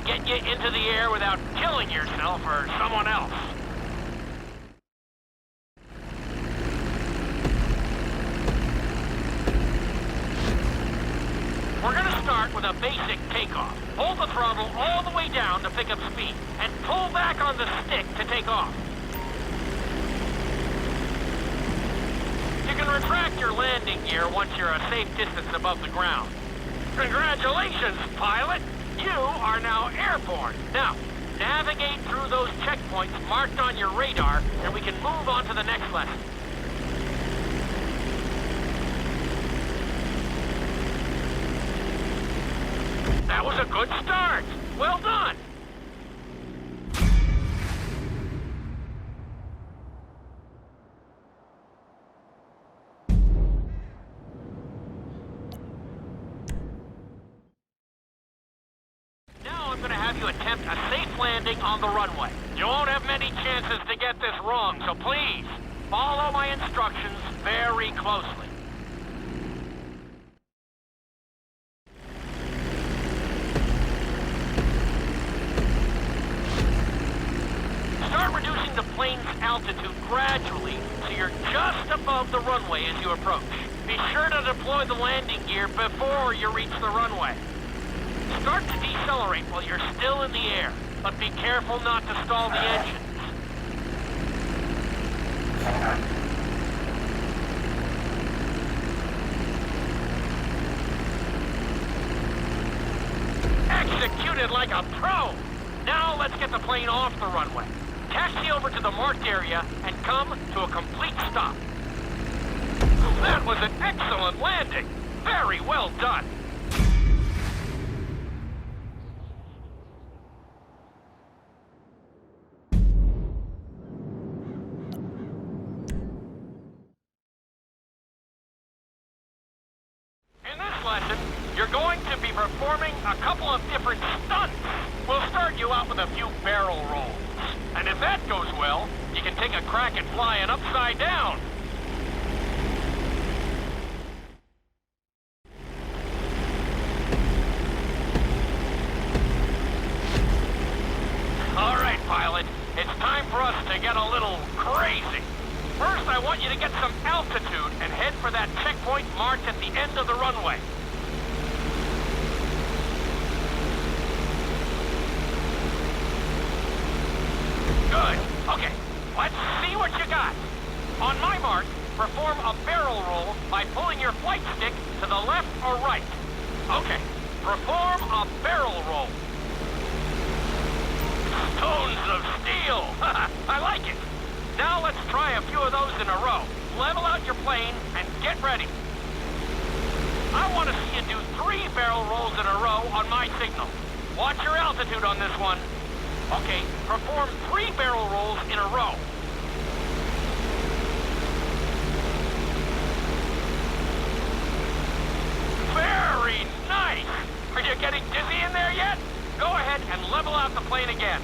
get you into the air without killing yourself or someone else. We're gonna start with a basic takeoff. Hold the throttle all the way down to pick up speed, and pull back on the stick to take off. You can retract your landing gear once you're a safe distance above the ground. Congratulations, pilot! You are now airborne. Now, navigate through those checkpoints marked on your radar, and we can move on to the next lesson. That was a good start. Well done. Now I'm going to have you attempt a safe landing on the runway. You won't have many chances to get this wrong, so please follow my instructions very closely. Start reducing the plane's altitude gradually so you're just above the runway as you approach. Be sure to deploy the landing gear before you reach the runway. Start to decelerate while you're still in the air, but be careful not to stall the engines. Executed like a pro! Now let's get the plane off the runway. Taxi over to the marked area and come to a complete stop. That was an excellent landing. Very well done. In this lesson, you're going to be performing a couple of different stunts. We'll start you out with a few barrel rolls. And if that goes well, you can take a crack at flying upside down. All right, pilot. It's time for us to get a little crazy. First, I want you to get some altitude and head for that checkpoint marked at the end of the runway. Good. Okay, let's see what you got. On my mark, perform a barrel roll by pulling your flight stick to the left or right. Okay, perform a barrel roll. Stones of steel! I like it. Now let's try a few of those in a row. Level out your plane and get ready. I want to see you do 3 barrel rolls in a row on my signal. Watch your altitude on this one. Okay, perform 3 barrel rolls in a row. Very nice! Are you getting dizzy in there yet? Go ahead and level out the plane again.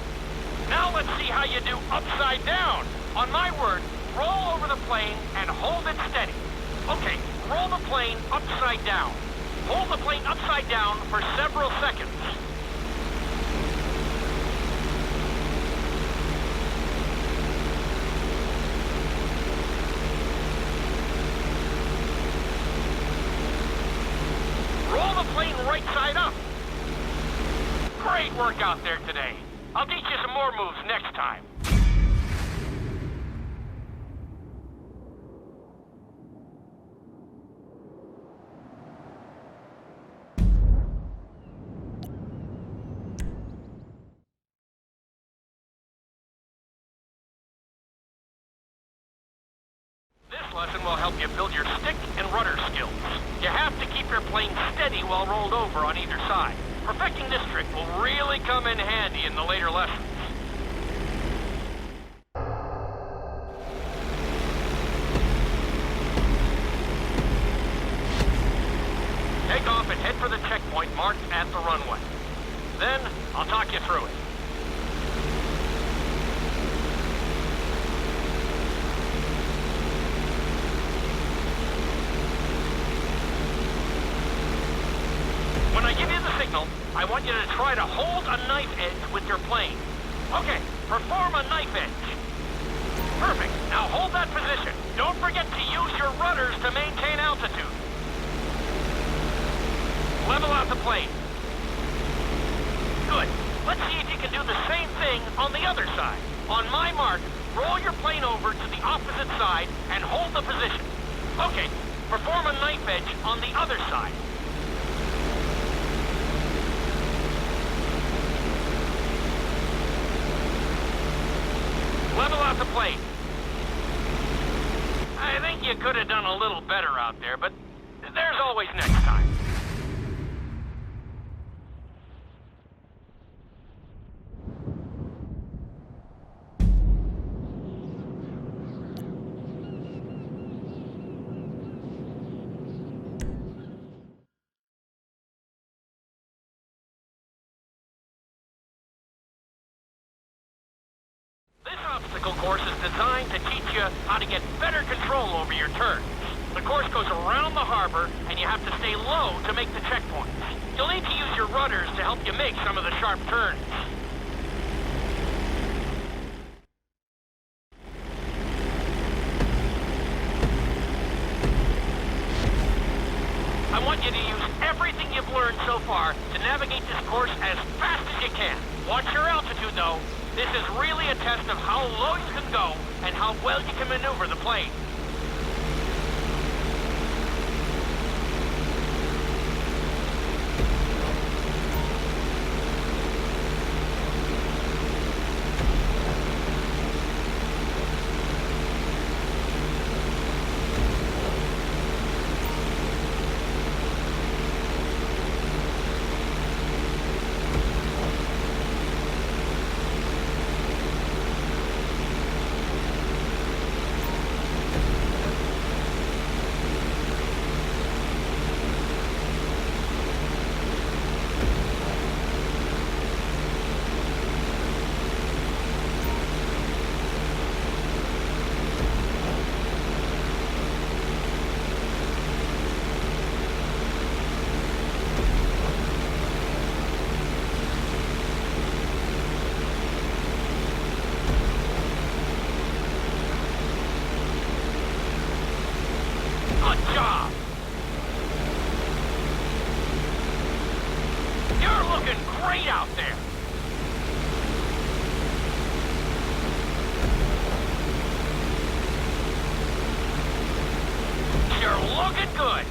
Now let's see how you do upside down. On my word, roll over the plane and hold it steady. Okay, roll the plane upside down. Hold the plane upside down for several seconds. Roll the plane right side up. Great work out there today. I'll teach you some more moves next time. This lesson will help you build your stick and rudder skills. You have to keep your plane steady while rolled over on either side. Perfecting this trick will really come in handy in the later lessons. Take off and head for the checkpoint marked at the runway. Then, I'll talk you through it. When I give you the signal, I want you to try to hold a knife edge with your plane. Okay, perform a knife edge. Perfect. Now hold that position. Don't forget to use your rudders to maintain altitude. Level out the plane. Good. Let's see if you can do the same thing on the other side. On my mark, roll your plane over to the opposite side and hold the position. Okay, perform a knife edge on the other side. Level out the plane. I think you could have done a little better out there, but there's always next time. This obstacle course is designed to teach you how to get better control over your turns. The course goes around the harbor, and you have to stay low to make the checkpoints. You'll need to use your rudders to help you make some of the sharp turns. I want you to use everything you've learned so far to navigate this course as fast as you can. Watch your altitude, though. This is really a test of how low you can go and how well you can maneuver the plane. Good job! You're looking great out there! You're looking good!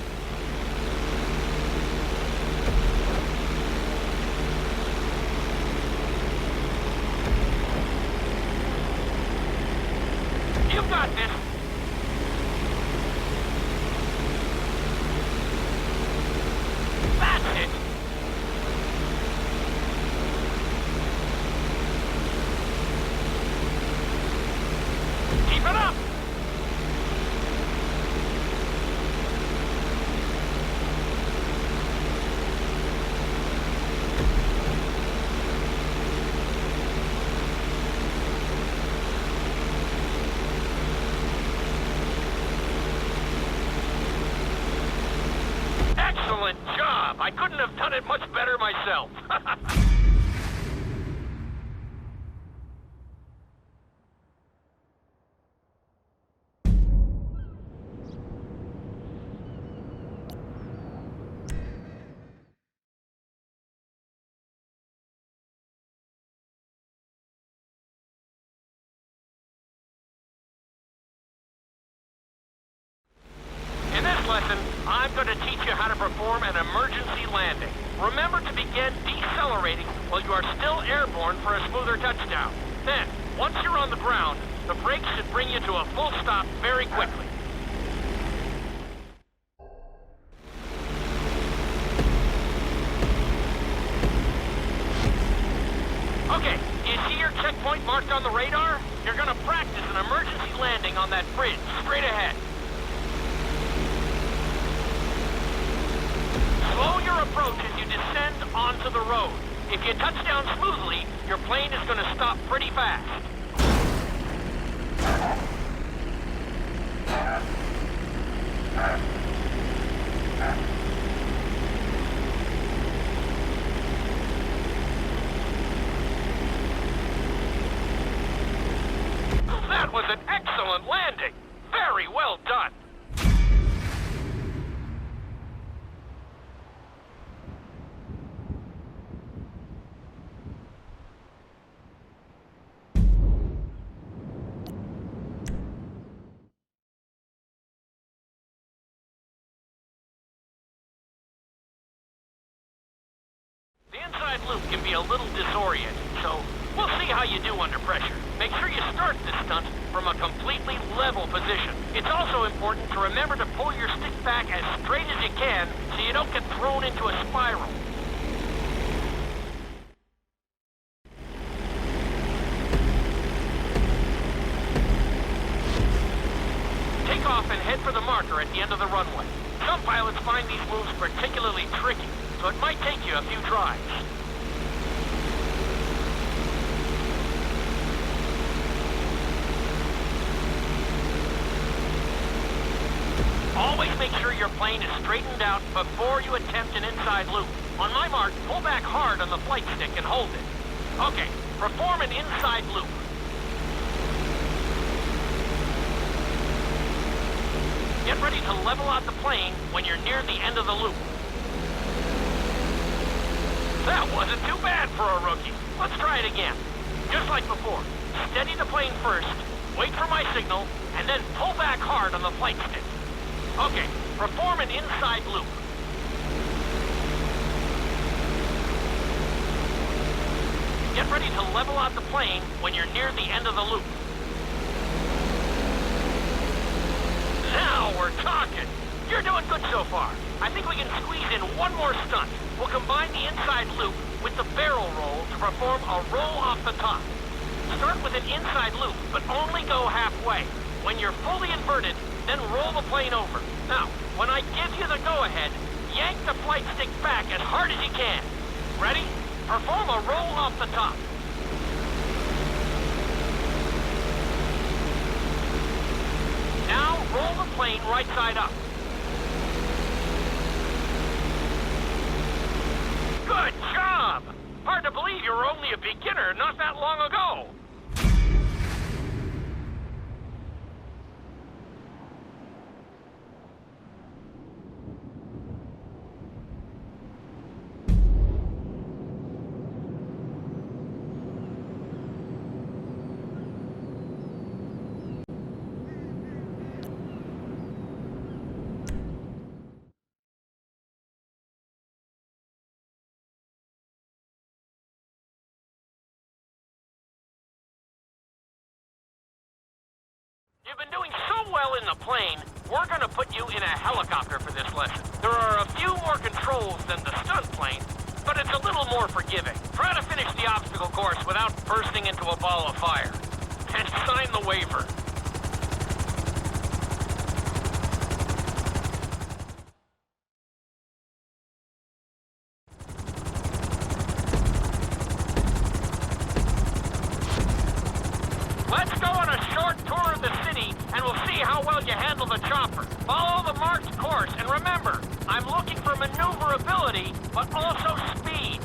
You've got this! That's it! Keep it up! Excellent job! I couldn't have done it much better myself. In this lesson, I'm going to teach you how to perform an emergency landing. Remember to begin decelerating while you are still airborne for a smoother touchdown. Then, once you're on the ground, the brakes should bring you to a full stop very quickly. Okay, you see your checkpoint marked on the radar? You're going to practice an emergency landing on that bridge, straight ahead. Slow your approach as you descend onto the road. If you touch down smoothly, your plane is going to stop pretty fast. was an excellent landing. Very well done. The inside loop can be a little disorienting, so we'll see how you do under pressure. Make sure you start this stunt from a completely level position. It's also important to remember to pull your stick back as straight as you can so you don't get thrown into a spiral. Take off and head for the marker at the end of the runway. Some pilots find these moves particularly tricky, so it might take you a few tries. Always make sure your plane is straightened out before you attempt an inside loop. On my mark, pull back hard on the flight stick and hold it. Okay, perform an inside loop. Get ready to level out the plane when you're near the end of the loop. That wasn't too bad for a rookie. Let's try it again. Just like before. Steady the plane first, wait for my signal, and then pull back hard on the flight stick. Okay, perform an inside loop. Get ready to level out the plane when you're near the end of the loop. Now we're talking. You're doing good so far. I think we can squeeze in one more stunt. We'll combine the inside loop with the barrel roll to perform a roll off the top. Start with an inside loop, but only go halfway. When you're fully inverted, then roll the plane over. Now, when I give you the go-ahead, yank the flight stick back as hard as you can. Ready? Perform a roll off the top. Now, roll the plane right side up. Good job! Hard to believe you were only a beginner not that long ago. You've been doing so well in the plane, we're gonna put you in a helicopter for this lesson. There are a few more controls than the stunt plane, but it's a little more forgiving. Try to finish the obstacle course without bursting into a ball of fire. And sign the waiver. Let's go on a short tour of the city, and we'll see how well you handle the chopper. Follow the marked course, and remember, I'm looking for maneuverability, but also speed.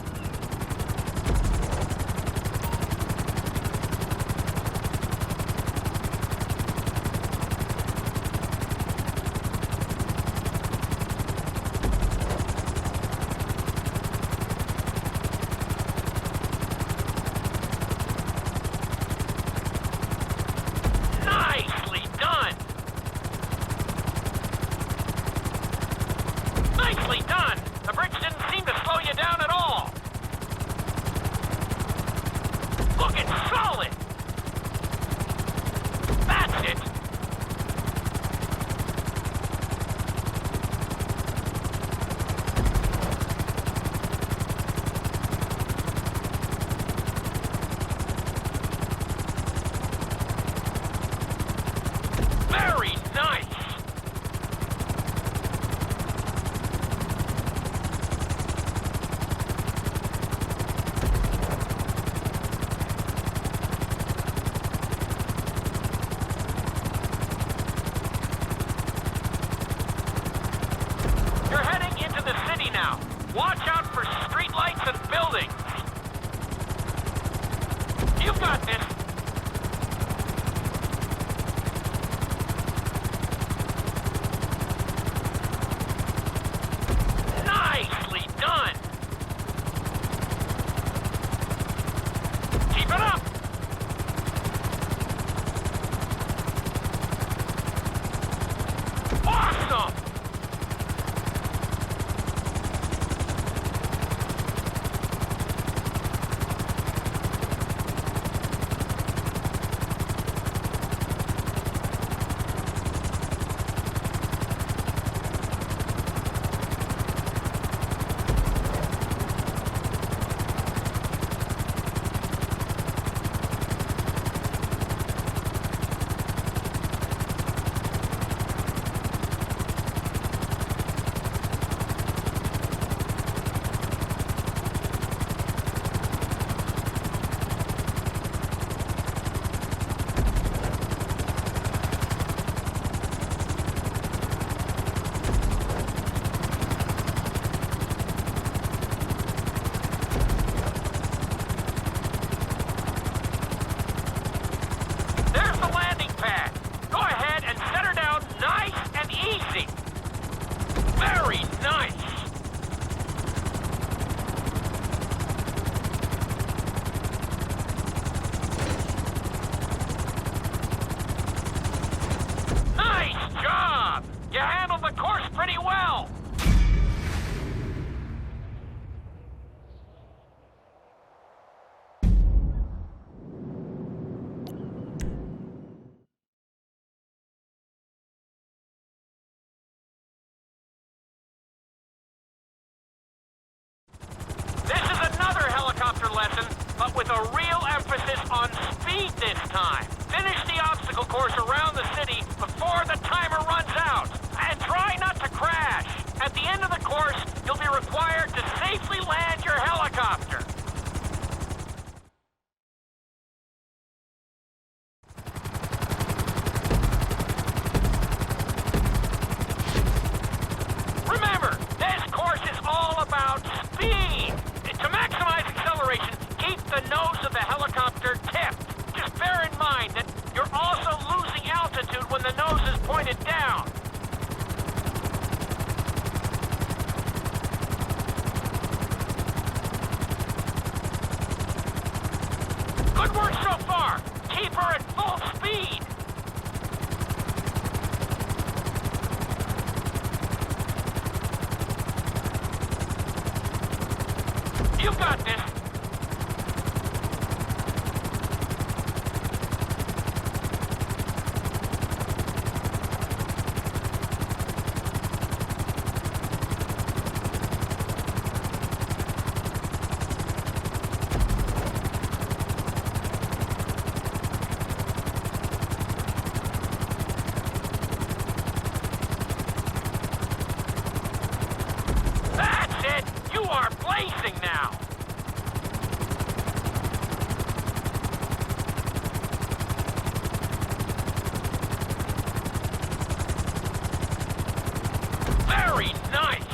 Nicely done! Nicely done! The bridge didn't seem to slow you down at all. Looking solid! That's it! Very nice! You're heading into the city now. Watch out for streetlights and buildings. You've got this. real emphasis on speed this time. Finish the obstacle course around the city before the timer runs out. And try not to crash. At the end of the course, you'll be required to safely land your helicopter. Remember, this course is all about speed. To maximize acceleration, keep the nose of the helicopter tipped. Just bear in mind that you're also losing altitude when the nose is pointed down. Good work so far. Keep her at full speed. You got this. That's it! You are blazing now! Very nice!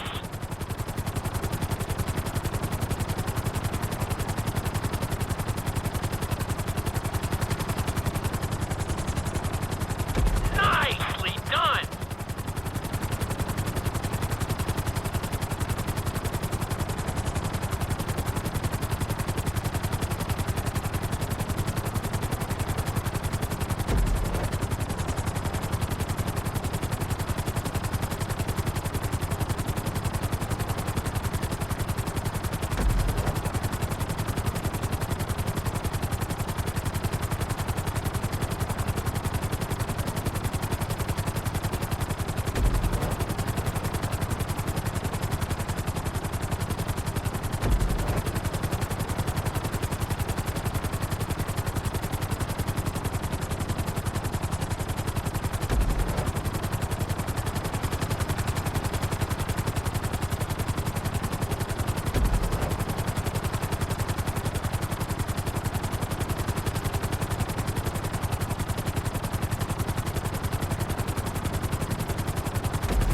Nicely done!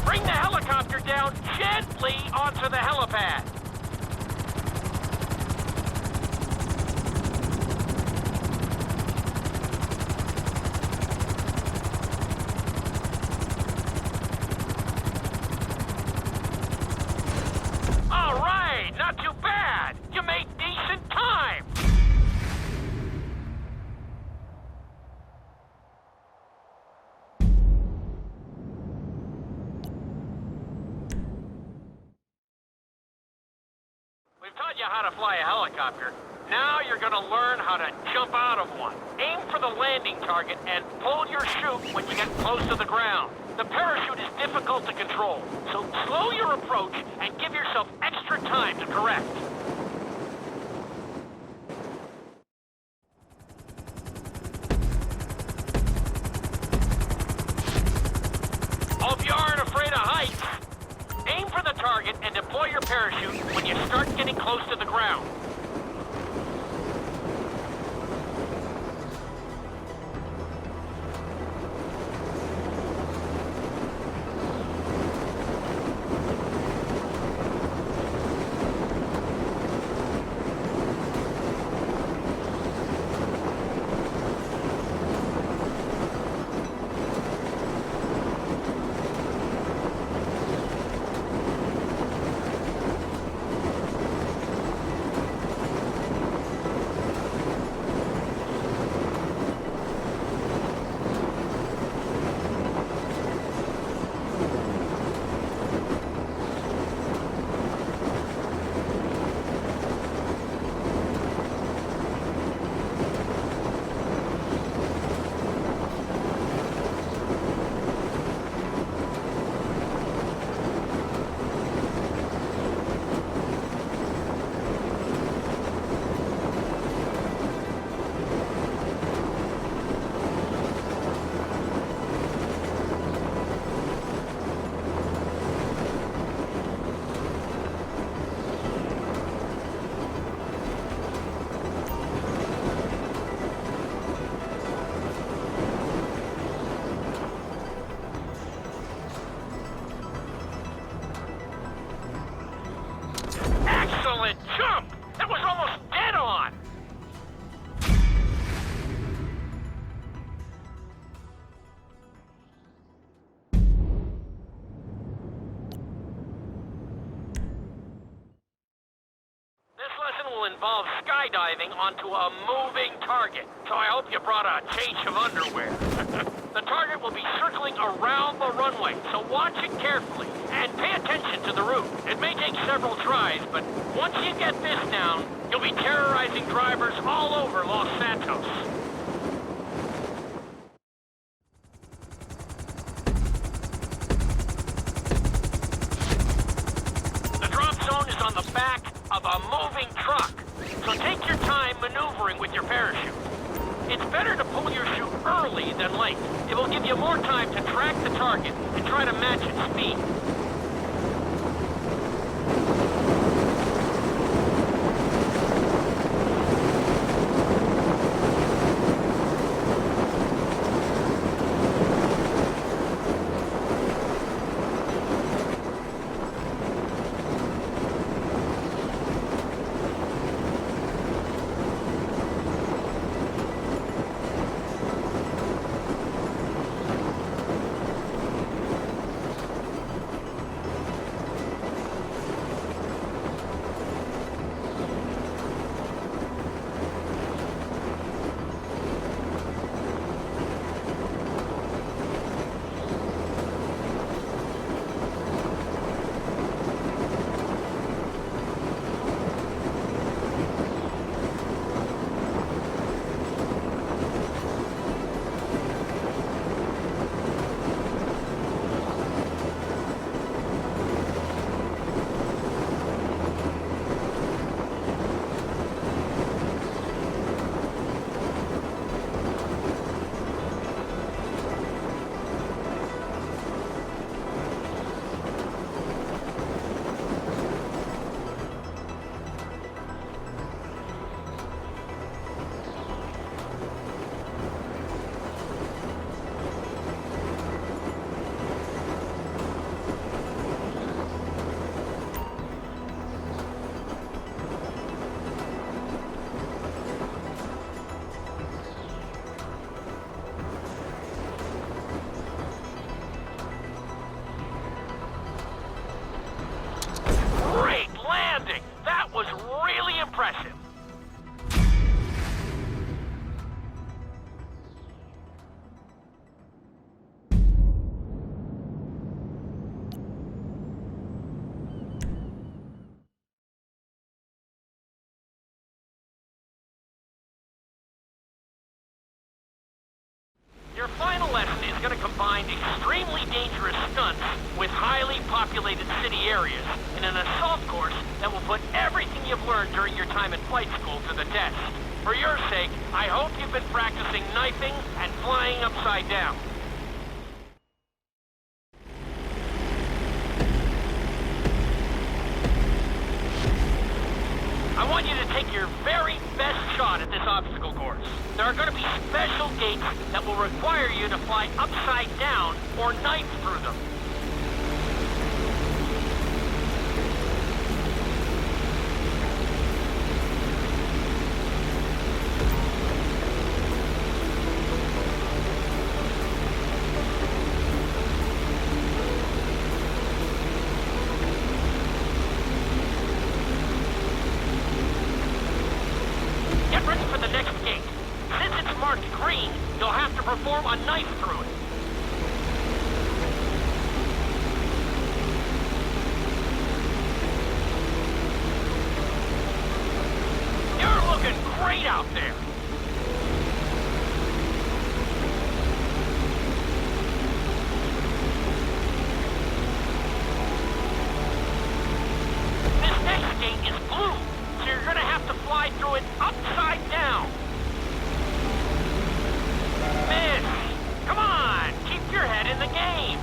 Bring the helicopter down gently onto the helipad. All right, not too bad. You made decent time. We've taught you how to fly a helicopter. Now you're gonna learn how to jump out of one. Aim for the landing target and pull your chute when you get close to the ground. The parachute is difficult to control, so slow your approach and give yourself extra time to correct. Hope you aren't afraid of heights. Aim for the target and deploy your parachute when you start getting close to the ground. skyiving onto a moving target, so I hope you brought a change of underwear. The target will be circling around the runway, so watch it carefully, and pay attention to the route. It may take several tries, but once you get this down, you'll be terrorizing drivers all over Los Santos. The drop zone is on the back of a moving truck, so take your time maneuvering with your parachute. It's better to pull your chute early than late. It will give you more time to track the target and try to match its speed. That was really impressive. Your final lesson is going to combine extremely dangerous stunts with highly populated city areas in an assault course that will put everything you've learned during your time at flight school to the test. For your sake, I hope you've been practicing knifing and flying upside down. I want you to take your very best shot at this obstacle course. There are going to be special gates that will require you to fly upside down or knife through them. Get ready for the next gate. Since it's marked green, you'll have to perform a knife through it. You're looking great out there. This next gate is blue, so you're gonna have to fly through it upside down. Miss! Come on! Keep your head in the game!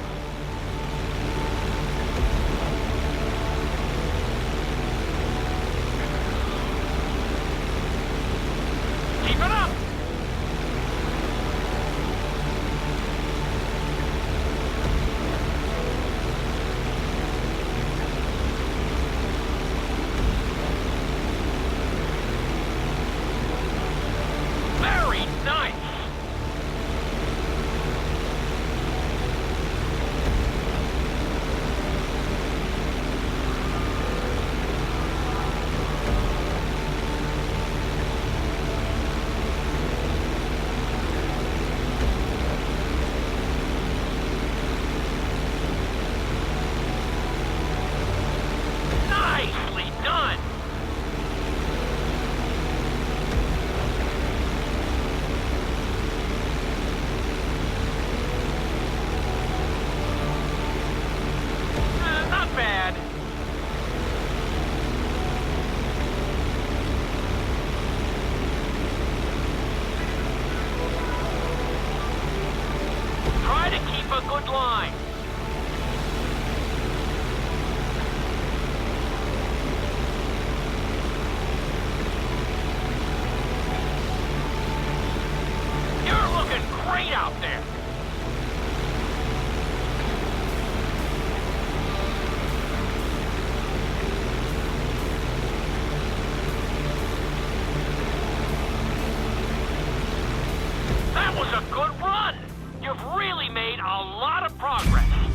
was a good run. You've really made a lot of progress.